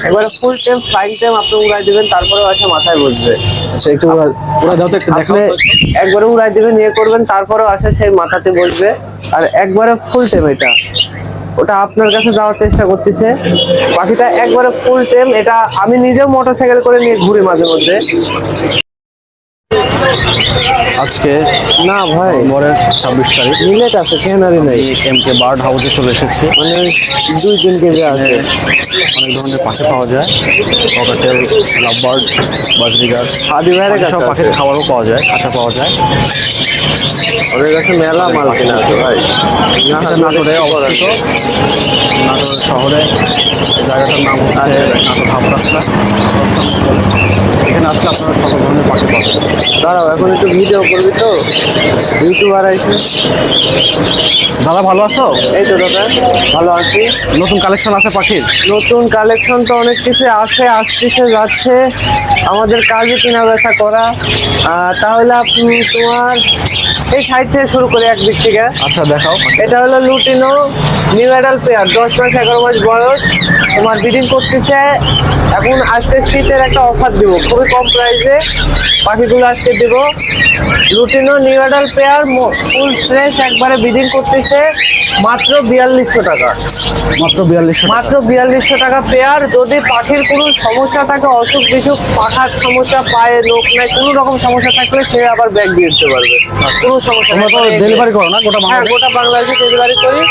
একবারে full time flying time আপনি উড়াই দিবেন, তারপরে হয়তো মাথায় বসবে। আচ্ছা একটু ওরা দাও তো, একটু দেখাও। আপনি একবারে উড়াই দিবেন, ইয়ে করবেন, তারপরেও আসে সেই মাথাতে বসবে। আর একবারে ফুল টাইম এটা, ওটা আপনার কাছে যাওয়ার চেষ্টা করতেছে পাখিটা, একবারে ফুল টাইম। এটা আমি নিজেও মোটরসাইকেল করে নিয়ে ঘুরি মাঝে মধ্যে। আজকে না ভাই, নভেম্বরের 26 তারিখ, মিলেট আছে, কেনারি নাই। এমকে বার্ড হাউসে চলে এসেছি। মানে 2-3 কেজি আছে। অনেক ধরনের পাখি পাওয়া যায়, ককাটেল, লাভবার্ড, বাজরিগার, হাদি ভাইয়ের কাছে সব আছে। পাখির খাবারও পাওয়া যায়, খাঁচা পাওয়া যায়। ওদের কাছে মেলা মাল কিনা আছে ভাই। নাটোরে অবস্থিত, নাটোর শহরে জায়গাটার নাম হচ্ছে নাটোর হাফ রাস্তা। এখানে আসলে আপনারা সকল ধরনের পাখি পাবেন। দাঁড়াও, এখন একটু ভিডিও করবি তো, ইউটিউবার আইছে। দাদা ভালো আছো? এই তো দাদা, ভালো আছি। নতুন কালেকশন আছে পাখির? নতুন কালেকশন তো অনেক কিছু আছে, আসতেছে যাচ্ছে, আমাদের কাজে কেনা বেচা করা। তাহলে আপনি তোমার এই সাইড থেকে শুরু করে একদিক থেকে। আচ্ছা দেখাও। এটা হলো লুটিনো নিউ অ্যাডাল পেয়ার, 10 মাস 11 মাস বয়স, তোমার ব্রিডিং করতেছে। এখন আজকে শীতের একটা অফার দিব, খুবই কম প্রাইসে পাখিগুলো আজকে দিব। Lutino new adult pair full fresh একবারে ব্রিডিং করতেছে মাত্র 4200 টাকা। মাত্র 4200 মাত্র 4200 টাকা পেয়ার। যদি পাখির কোনো সমস্যা থাকে, অসুখ বিসুখ, পাখার সমস্যা, পায়ে লোক নাই, কোনো রকম সমস্যা থাকলে সে আবার ব্যাগ দিয়ে দিতে পারবে, কোনো সমস্যা নেই। তোমরা তো ডেলিভারি করো না গোটা হ্যাঁ, বাংলাদেশে? গোটা বাংলাদেশে ডেলিভারি করি,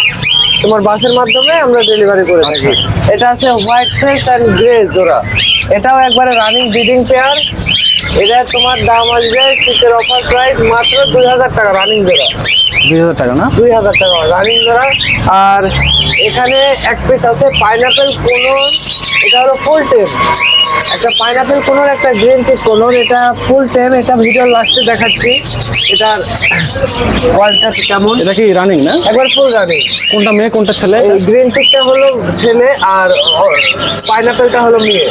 তোমার বাসের মাধ্যমে আমরা ডেলিভারি করে থাকি। এটা আছে হোয়াইট ফেস অ্যান্ড গ্রে জোড়া, এটাও একবারে রানিং ব্রিডিং পেয়ার। এটা তোমার দাম আসবে শীতের অফার প্রাইস মাত্র 2000 টাকা রানিং জোড়া। 2000 টাকা না? 2000 টাকা রানিং জোড়া। আর এখানে এক পিস আছে পাইনাপেল কোনোর, এটা হলো ফুল টেম। একটা পাইনাপেল কোনোর, একটা গ্রিন চিক কোনোর, এটা ফুল টেম। এটা ভিডিও লাস্টে দেখাচ্ছি এটার কোয়ালিটি কেমন। এটা কি রানিং না? একবার ফুল রানিং। কোনটা মেয়ে কোনটা ছেলে? এই গ্রিন চিকটা হলো ছেলে আর পাইনাপেলটা হলো মেয়ে।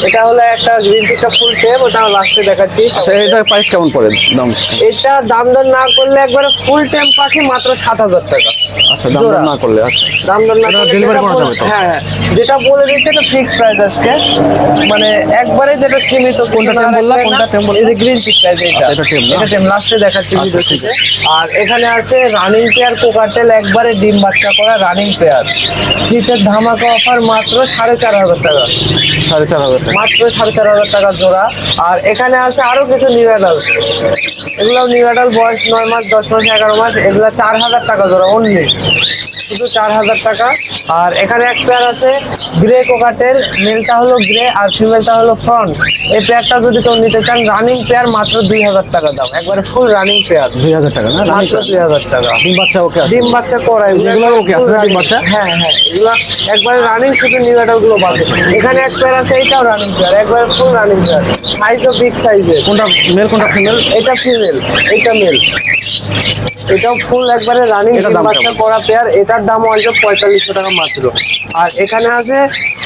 এটা হলো একটা গ্রিন চিকটা ফুল টেম, ওটা লাস্টে দেখাচ্ছি। আচ্ছা এটার প্রাইস কেমন পড়ে দাম? এটা দাম দর না করলে একবারে ফুল টেম পাখি মাত্র 7000 টাকা। আচ্ছা দাম দর না করলে? আচ্ছা দাম দর না এটা করলে ডেলিভারি যেটা করা যাবে তো? হ্যাঁ হ্যাঁ, যেটা বলে দিচ্ছে এটা ফিক্স প্রাইস আজকে, মানে একবারে যেটা সীমিত। কোনটা টেম বললা? কোনটা টেম বললা? এই যে গ্রিন চিকটা, এটা এটা টেম না? এটা টেম, লাস্টে দেখাচ্ছি আচ্ছা, ভিডিও ঠিক থেকে। আছে। আর এখানে আছে রানিং পেয়ার কোকাটেল, একবারে ডিম বাচ্চা করা রানিং পেয়ার। শীতের ধামাকা অফার মাত্র 4500 টাকা। 4500 টাকা? মাত্র 4500 টাকা জোড়া। আর এখানে আছে আরো কিছু নিউ অ্যাডাল, এগুলো নিউ অ্যাডাল, বয়স 9 মাস 10 মাস 11 মাস, এগুলো 4000 টাকা জোড়া অনলি, শুধু 4000 টাকা। আর এখানে এক পেয়ার আছে গ্রে কোকাটেল, মেলটা হলো গ্রে আর ফিমেলটা হলো ফ্রন্ট। এই পেয়ারটা যদি কেউ নিতে চান, রানিং পেয়ার মাত্র 2000 টাকা দাম, একবারে ফুল রানিং পেয়ার। 2000 টাকা না? মাত্র 2000 টাকা। ডিম বাচ্চা ওকে আছে? ডিম বাচ্চা করাই এগুলো ওকে আছে না ডিম বাচ্চা? হ্যাঁ হ্যাঁ, এগুলো একবারে রানিং, শুধু নিউ অ্যাডাল গুলো বাদে। এখানে এক পেয়ার আছে, এইটাও রানিং পেয়ার, একবারে ফুল রানিং পেয়ার, সাইজও বিগ সাইজের। কোনটা মেল কোনটা ফিমেল? এটা ফিমেল, এটা মেল। এটাও ফুল একবারে রানিং এটার দাম বাচ্চা কেমন? করা পেয়ার, এটার দাম আসবে 4500 টাকা মাত্র। আর এখানে আছে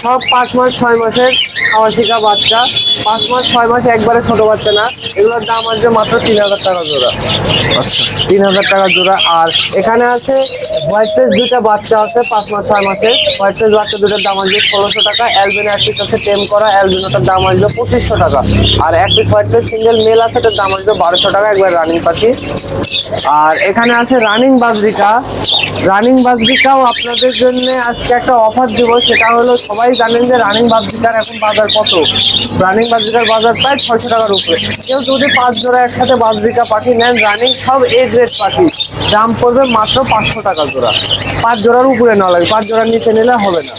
সব 5 মাস 6 মাসের খাওয়া শিখা বাচ্চা, 5 মাস 6 মাস একবারে ছোট বাচ্চা না, এগুলোর দাম আসবে মাত্র 3000 টাকা জোড়া। আচ্ছা 3000 টাকা জোড়া। আর এখানে আছে হোয়াইট ফেস দুইটা বাচ্চা আছে 5 মাস 6 মাসের, হোয়াইট ফেস বাচ্চা দুটোর দাম আসবে 1600 টাকা। অ্যালবিনো এক পিস আছে টেম করা, অ্যালবিনোটার দাম আসবে 2500 টাকা। আর এক piece white face single male আছে, এটার দাম আসবে 1200 টাকা, একবার রানিং পাখি। আর এখানে আছে রানিং বাজরিকা, রানিং বাজরিকাও আপনাদের জন্য আজকে একটা অফার দিব। সেটা হলো, সবাই জানেন যে রানিং বাজরিকার এখন বাজার কত, রানিং বাজরিকার বাজার প্রায় 600 টাকার উপরে। কেউ যদি 5 জোড়া একসাথে বাজরিকা পাখি নেন, রানিং সব এ গ্রেড পাখি, দাম পড়বে মাত্র 500 টাকা জোড়া। 5 জোড়ার উপরে নেওয়া লাগে, 5 জোড়ার নিচে নিলে হবে না,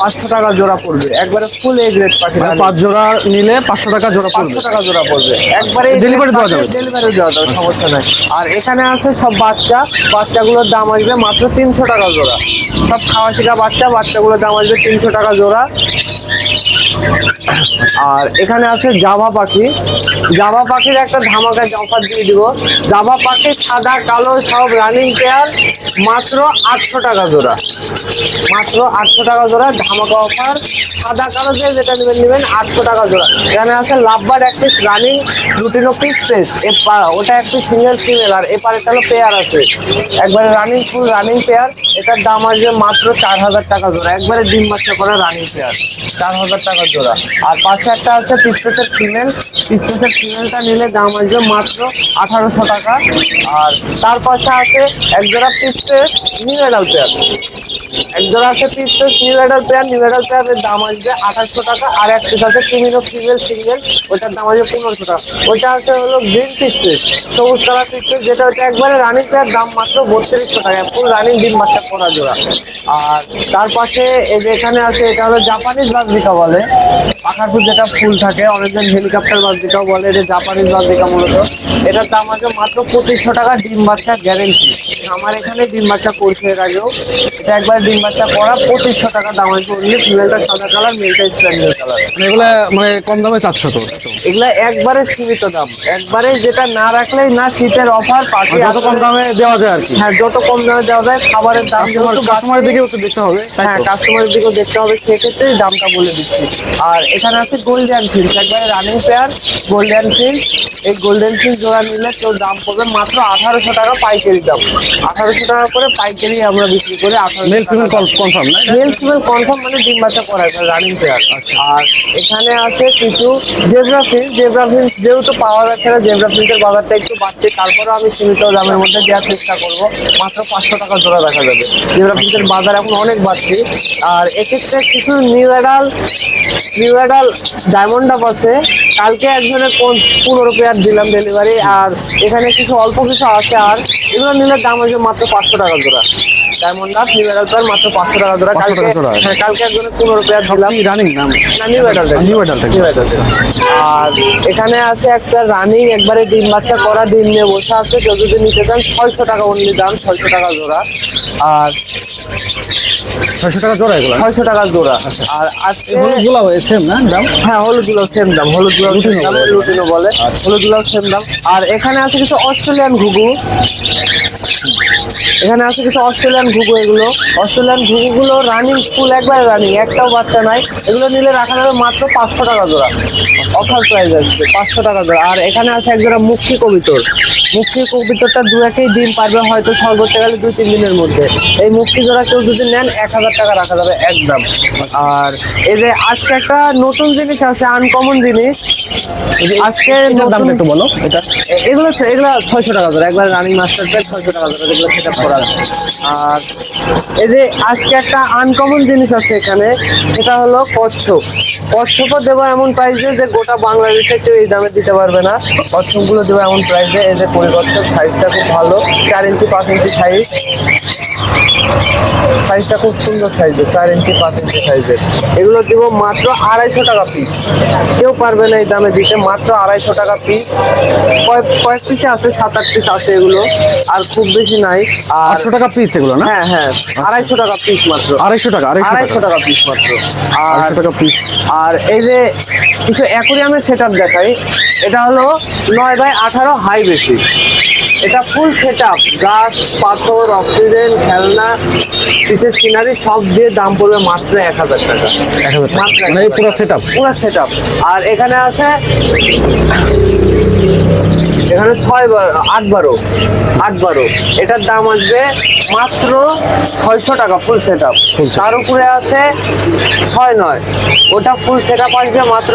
500 টাকা জোড়া পড়বে, একবারে ফুল এ গ্রেড পাখি। 5 জোড়া নিলে 500 টাকা জোড়া পড়বে? 500 টাকা জোড়া পড়বে, একবারে ডেলিভারি দেওয়া যাবে? ডেলিভারি দেওয়া যাবে, সমস্যা নাই। আর এখানে আছে সব বাচ্চা, বাচ্চাগুলোর দাম আসবে মাত্র 300 টাকা জোড়া। সব খাওয়া শিখা বাচ্চা, বাচ্চাগুলোর দাম আসবে 300 টাকা জোড়া। আর এখানে আছে জাভা পাখি, জাভা পাখির একটা ধামাকা অফার দিয়ে দিব। জাভা পাখি সাদা কালো সব রানিং পেয়ার, মাত্র 800 টাকা জোড়া, মাত্র 800 টাকা জোড়া ধামাকা অফার। সাদা কালো যে যেটা নেবেন 800 টাকা জোড়া। এখানে আছে লাভবার্ড এক piece running, lutino piece pace, ওটা একটু সিঙ্গেল ফিমেল, আর এপারে হলো পেয়ার আছে, একবারে রানিং ফুল রানিং পেয়ার। এটার দাম আসবে মাত্র 4000 টাকা জোড়া, একবারে ডিম বাচ্চা করা রানিং পেয়ার, 4000 1000 টাকা জোড়া। আর পাশে একটা আছে পিসপেসের ফিমেল, পিসপেসের ফিমেলটা নিলে দাম আসবে মাত্র 1800 টাকা। আর তার পাশে আছে এক জোড়া পিসপেস নিউ অ্যাডাল পেয়ার, এক জোড়া আছে পিসপেস new adult pair, new adult পেয়ারের দাম আসবে 2800 টাকা। আর এক পিস আছে ফিমেল ফিমেল সিঙ্গেল, ওটার দাম আসবে 1500 টাকা। ওইটা আছে হলো গ্রিন পিসপেস, সবুজ কালার পিসপেস, যেটা হচ্ছে একবারে রানিং পেয়ার, দাম মাত্র 3200 টাকা, ফুল রানিং ডিম বাচ্চা করা জোড়া। আর তার পাশে এই যে এখানে আছে, এটা হলো জাপানিজ বাজরিকা বলে, পাখার ফুল যেটা ফুল থাকে, অনেকজন হেলিকপ্টার বাজরিকাও বলে, এটা জাপানিজ বাজরিকা মূলত। এটার দাম আছে মাত্র 2500 টাকা, ডিম বাচ্চা গ্যারেন্টি। আমার এখানে ডিম বাচ্চা করছে এর আগেও, এটা একবার ডিম বাচ্চা করা 2500 টাকা দাম আছে অনলি। ফিমেলটা সাদা কালার, মেলটা স্প্যান্ডেল কালার। মানে এগুলা মানে কম দামে চাচ্ছ তো? এগুলা একবারে সীমিত দাম, একবারে যেটা না রাখলেই না, শীতের অফার পাশে যত কম দামে দেওয়া যায় আর কি। হ্যাঁ, যত কম দামে দেওয়া যায়। খাবারের দাম কাস্টমারের দিকেও তো দেখতে হবে। হ্যাঁ, কাস্টমারের দিকেও দেখতে হবে, সেক্ষেত্রে দামটা বলে দিচ্ছি। আর এখানে আছে গোল্ডেন ফিল্ড, একবারে রানিং পেয়ার গোল্ডেন ফিল্ড। এই গোল্ডেন ফিল্ড জোড়া নিলে কেউ দাম পড়বে মাত্র 1800 টাকা পাইকারি দাম, 1800 টাকা করে পাইকারি আমরা বিক্রি করি। মেল ফিমেল কনফার্ম না? মেল ফিমেল কনফার্ম, মানে ডিম বাচ্চা করা রানিং পেয়ার। আর এখানে আছে কিছু জেব্রা ফিল্ড, জেব্রা ফিল্ড যেহেতু পাওয়া যাচ্ছে না, জেব্রা ফিল্ডের বাজারটা একটু বাড়ছে, তারপরেও আমি সীমিত দামের মধ্যে দেওয়ার চেষ্টা করবো। মাত্র 500 টাকা জোড়া দেখা যাবে। জেব্রা ফিল্ডের বাজার এখন অনেক বাড়ছে। আর এক্ষেত্রে কিছু নিউ অ্যাডাল ডায়মন্ড আপ আছে, কালকে একজনের 15 পেয়ার দিলাম ডেলিভারি। আর এখানে কিছু অল্প কিছু আছে, আর এগুলো নিলে দাম আসবে মাত্র 500 টাকা জোড়া। Diamond up new adult pair মাত্র 500 টাকা জোড়া। 500 টাকা জোড়া। হ্যাঁ, কালকে একজনের 15 পেয়ার দিলাম। রানিং নাম না, নিউ অ্যাডাল, নিউ অ্যাডাল্ট। আর এখানে আছে একটা রানিং একবারে ডিম বাচ্চা করা, ডিম নিয়ে বসে আছে, কেউ যদি নিতে চান 600 টাকা অনলি দাম, 600 টাকা জোড়া। আর 600 টাকা জোড়া এগুলো? 600 টাকা জোড়া। আর আজকে হলুদগুলো সেম না দাম? হ্যাঁ, হলুদগুলো সেম দাম, হলুদগুলো লুটিনো বলে, হলুদগুলো সেম দাম। আর এখানে আছে কিছু অস্ট্রেলিয়ান ঘুঘু, এখানে আছে কিছু অস্ট্রেলিয়ান ঘুঘু। এগুলো অস্ট্রেলিয়ান ঘুঘুগুলো রানিং, ফুল একবারে রানিং, একটাও বাচ্চা নাই। এগুলো নিলে রাখা যাবে মাত্র 500 টাকা জোড়া, অফার প্রাইস আছে 500 টাকা জোড়া। আর এখানে আছে এক জোড়া মুক্তি কবিতর, মুক্তি কবিতরটা দু একেই ডিম পারবে হয়তো সর্বোচ্চ গেলে 2-3 দিনের মধ্যে। এই মুক্তি জোড়া কেউ যদি নেন 1000 টাকা রাখা যাবে একদম। আর এই যে আজকে একটা নতুন জিনিস আছে, আনকমন জিনিস আজকে, দামটা একটু বলো। এটা এগুলো 600 টাকা জোড়া, একবার রানিং মাস্টার প্যাক 600 টাকা জোড়া, যেগুলো সেট করা। আর এই যে আজকে একটা আনকমন জিনিস আছে এখানে, এটা হলো কচ্ছপ। কচ্ছপও দেবো এমন প্রাইসে যে গোটা বাংলাদেশে কেউ এই দামে দিতে পারবে না। কচ্ছপগুলো দেবো এমন প্রাইসে। এই যে পরিকচ্ছপ, সাইজটা খুব ভালো, 4 ইঞ্চি 5 ইঞ্চি সাইজ, সাইজটা খুব সুন্দর সাইজের, 4 ইঞ্চি 5 ইঞ্চি সাইজের। এগুলো দিব মাত্র 250 টাকা পিস, কেউ পারবে না এই দামে দিতে, মাত্র 250 টাকা পিস। কয়েক পিসে আছে, 7-8 পিস আছে এগুলো, আর খুব বেশি নাই। আর 800 টাকা পিস এগুলো না? হ্যাঁ হ্যাঁ, 250 টাকা পিস মাত্র, 250 টাকা, 250 টাকা পিস মাত্র। আর 250 টাকা পিস। আর এই যে কিছু অ্যাকোরিয়ামের সেট আপ দেখাই, এটা হলো 9x18 হাই বেশি। এটা ফুল সেট আপ, গাছ পাথর অক্সিজেন খেলনা পিসের সিনারি সব দিয়ে দাম পড়বে মাত্র 1000 টাকা। 1000 টাকা মাত্র মানে এই পুরো সেটআপ? পুরো সেট আপ। আর এখানে আছে, এখানে 8-12 এটার দাম আসবে মাত্র 600 টাকা ফুল সেট আপ। তার উপরে আছে 6-9, ওটা ফুল সেট আপ আসবে মাত্র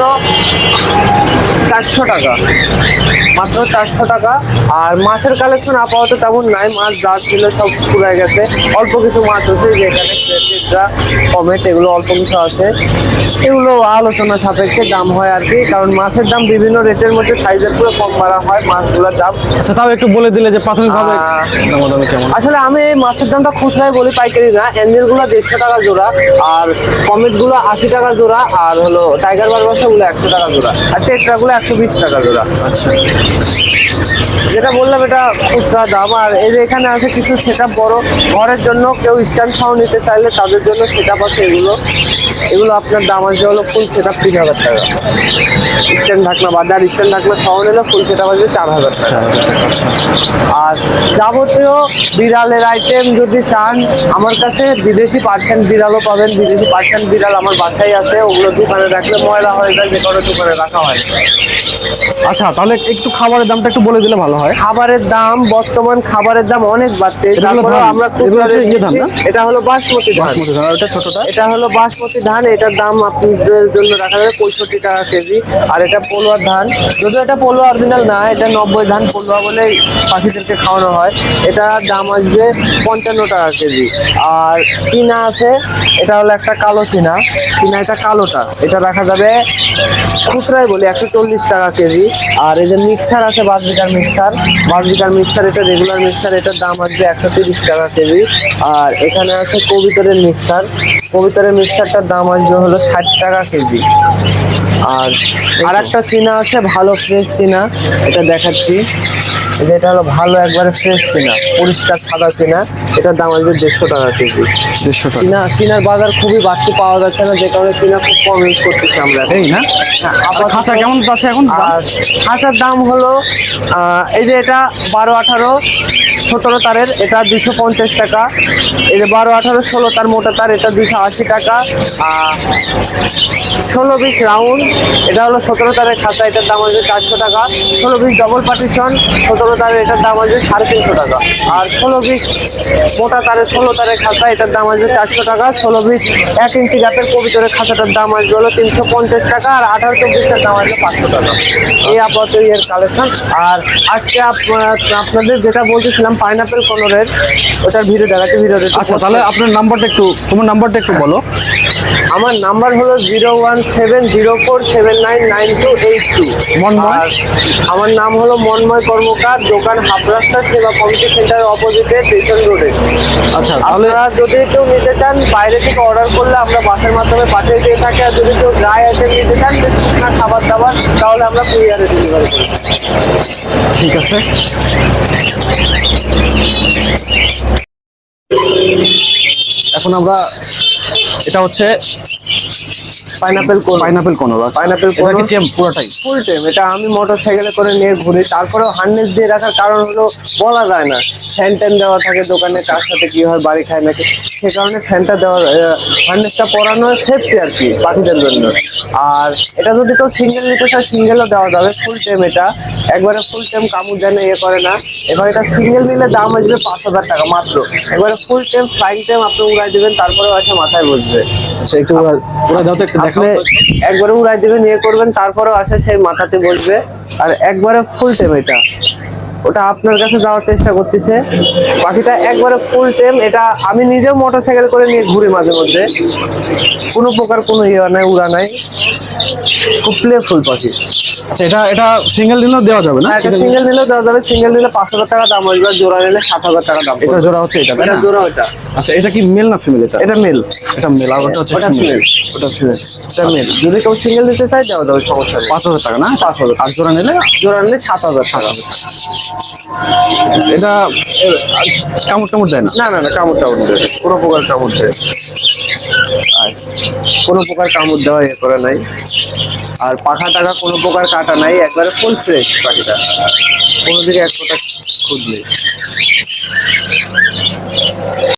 400 টাকা, মাত্র 400 টাকা। আর মাছের কালেকশন আপাতত তেমন নাই, মাছ যা ছিল সব পুরে গেছে। অল্প কিছু মাছ আছে যেখানে কমেট, এগুলো অল্প কিছু আছে, এগুলো আলোচনা সাপেক্ষে দাম হয় আর কি, কারণ মাছের দাম বিভিন্ন রেটের মধ্যে সাইজের পুরো কম বাড়া হয় মাছগুলোর দাম। আচ্ছা, তাও একটু বলে দিলে যে প্রাথমিকভাবে দামাদামি কেমন? আসলে আমি এই মাছের দামটা খুচরাই বলি, পাইকারি না। অ্যাঞ্জেল গুলো 150 টাকা জোড়া, আর কমেট গুলো 80 টাকা জোড়া, আর হলো টাইগার বারবাসা গুলো 100 টাকা জোড়া, আর টেট্রা গুলো 120 টাকা জোড়া। আচ্ছা, যেটা বললাম এটা খুচরা দাম। আর এই যে এখানে আছে কিছু সেটআপ বড় ঘরের জন্য, কেউ স্ট্যান্ড সহ নিতে চাইলে তাদের জন্য সেটআপ আছে। এগুলো আপনার দাম আসবে হলো ফুল সেটআপ 3000 টাকা, স্ট্যান্ড ঢাকনা বাদ, আর স্ট্যান্ড ঢাকনা সহ নিলে ফুল সেটআপ আসবে 4000 টাকা। আর যাবতীয় বিড়ালের আইটেম যদি চান আমার কাছে, বিদেশি পার্সিয়ান বিড়ালও পাবেন। বিদেশি পার্সিয়ান বিড়াল আমার বাসায় আছে, ওগুলো দোকানে রাখলে ময়লা হয়ে যায়, যে কারণে দোকানে রাখা হয়। আচ্ছা, তাহলে একটু খাবারের দামটা একটু বলে দিলে ভালো ভালো হয়? খাবারের দাম বর্তমান খাবারের দাম অনেক বাড়ছে, এটা হলো তারপরে ধান। আমরা এগুলো হচ্ছে ইয়ে ধান না? এটা হলো বাসমতি ধান। বাসমতি ধান, আর এটা ছোটটা? এটা হলো বাসমতি ধান, এটার দাম আপনাদের জন্য রাখা যাবে 65 টাকা কেজি। আর এটা পলুয়ার ধান, যদিও এটা পলুয়া অরিজিনাল না, এটা 90 ধান পলুয়া বলে পাখিদেরকে খাওয়ানো হয়। এটার দাম আসবে 55 টাকা কেজি। আর চীনা আছে, এটা হলো একটা কালো চীনা, এটা কালোটা, এটা রাখা যাবে খুচরাই বলি 140 টাকা কেজি। আর এই যে মিক্সার আছে, বাজবিকার মিক্সার, এটা রেগুলার মিক্সার, এটার দাম আসবে 130 টাকা কেজি। আর এখানে আছে কবিতরের মিক্সারটার দাম আসবে হলো 60 টাকা কেজি। আর একটা চীনা আছে, ভালো ফ্রেশ চীনা, এটা দেখাচ্ছি। এটা হলো ভালো একবারে ফ্রেশ চীনা, পরিষ্কার সাদা চীনা, এটার দাম আসবে 150 টাকা কেজি। 150 টাকা। চীনার বাজার খুবই বাড়তি পাওয়া যাচ্ছে না, যে কারণে চীনা খুব কম ইউজ করতেছি আমরা। এই না? হ্যাঁ, আর আপাতত- খাঁচা কেমন আছে এখন দাম? আর খাঁচার দাম হলো এই যে এটা 12, 18, 17 তারের, এটা 250 টাকা। এই যে 12, 18, 16 তার মোটা তার, এটা 280 টাকা। 16, 20 রাউন্ড, এটা হলো 17 তারের খাঁচা, এটার দাম আসবে 400 টাকা। 16, 20 ডবল পার্টিশন 17 তারের, এটার দাম আসবে 350 টাকা। আর 16, 20 মোটা তারের 16 তারের খাঁচা, এটার দাম আসবে 400 টাকা। 16, 20 1 ইঞ্চি গ্যাপের কবিতরের খাঁচাটার দাম আসবে হলো 350 টাকা। আর 18, 24 দাম আসবে 500 টাকা। এই আপাতত এর কালেকশন। আর আজকে আপনাদের যেটা বলতেছিলাম পাইনাপেল কলরের, ওটার ভিডিও দেখাচ্ছি, ভিডিওটা একটু আচ্ছা, pause তাহলে করে- আপনার নাম্বারটা একটু, তোমার নাম্বারটা একটু বলো। আমার নাম্বার হলো 01704799282। মন্ময়? আর আমার নাম হলো মন্ময় কর্মকার, দোকান হাফ রাস্তা সেবা কমিটি সেন্টারের অপোজিটে স্টেশন রোডে। আচ্ছা, তাহলে আপনারা যদি কেউ নিতে চান বাইরে থেকে অর্ডার করলে আমরা বাসের মাধ্যমে পাঠিয়ে দিয়ে থাকি। আর যদি কেউ ড্রাই আইটেম নিতে চান, শুকনা খাবার দাবার, তাহলে আমরা কুরিয়ারে ডেলিভারি করি। ঠিক আছে। এখন আমরা, এটা হচ্ছে পাইনাপেল কোন পাইনাপেল কোন? পাইনাপেল এটা কি কোন টেম পুরোটাই? Full time. এটা আমি মোটর সাইকেলে করে নিয়ে ঘুরি, তারপরেও হার্নেস দিয়ে রাখার কারণ হলো বলা যায় না, ফ্যান ট্যান দেওয়া থাকে দোকানে, কার সাথে কি হয় বাড়ি খায় নাকি, সে কারণে ফ্যানটা দেওয়া, হার্নেসটা পরানো সেফটি আর কি পাখিদের জন্য। আর এটা যদি কেউ সিঙ্গেল নিতে চায়, সিঙ্গেলও দেওয়া যাবে। ফুল টাইম, এটা একবারে ফুল টাইম, কামড় দেয় না, ইয়ে করে না। এবার এটা সিঙ্গেল নিলে দাম আসবে 5000 টাকা মাত্র। একবারে ফুল টাইম ফ্লাইং টাইম আপনি উড়াই দেবেন, তারপরেও এসে মাথায় বসবে। আচ্ছা, একটু পুরো দাও তো, একটু দেখাও। আপনি একবারে উড়াই দেবেন, ইয়ে করবেন, তারপরেও আসে সেই মাথাতে বসবে। আর একবারে ফুল টেম, এটা ওটা আপনার কাছে যাওয়ার চেষ্টা করতেছে পাখিটা, একবারে ফুল টেম। এটা আমি নিজেও মোটরসাইকেল করে নিয়ে ঘুরি মাঝে মধ্যে, কোনো প্রকার কোনো ইয়ে নাই, উড়া নাই, খুব প্লেফুল পাখি। আচ্ছা, এটা সিঙ্গেল দিনও দেওয়া যাবে না? এটা সিঙ্গেল নিলেও দেওয়া যাবে, সিঙ্গেল নিলে 5000 টাকা দাম আসবে, আর জোড়া নিলে 7000 টাকা দাম। এটা জোড়া হচ্ছে এটা, তাই এটা না? জোড়া ওটা। আচ্ছা, এটা কি মেল না ফিমেল? এটা মেল, এটা মেল, আর ওটা হচ্ছে ওটা ফিমেল। female। ওটা ফিমেল। এটা মেল। যদি কেউ সিঙ্গেল নিতে চায় দেওয়া যাবে, সমস্যা নেই। 5000 টাকা না? 5000। আর জোড়া নিলে? জোড়া নিলে 7000 টাকা। এটা কামড় টামড় দেয় না? না না না, কামড় টামড় দেয় না। কোনো প্রকার কামড় দেয় না। আর কোনো প্রকার কামড় দেওয়া ইয়ে করে নাই। আর পাখা টাকা কোনো প্রকার কাটা নাই, একবারে ফুল ফ্রেশ পাখিটা, কোনো দিকে এক ফোঁটা খুঁজ নেই।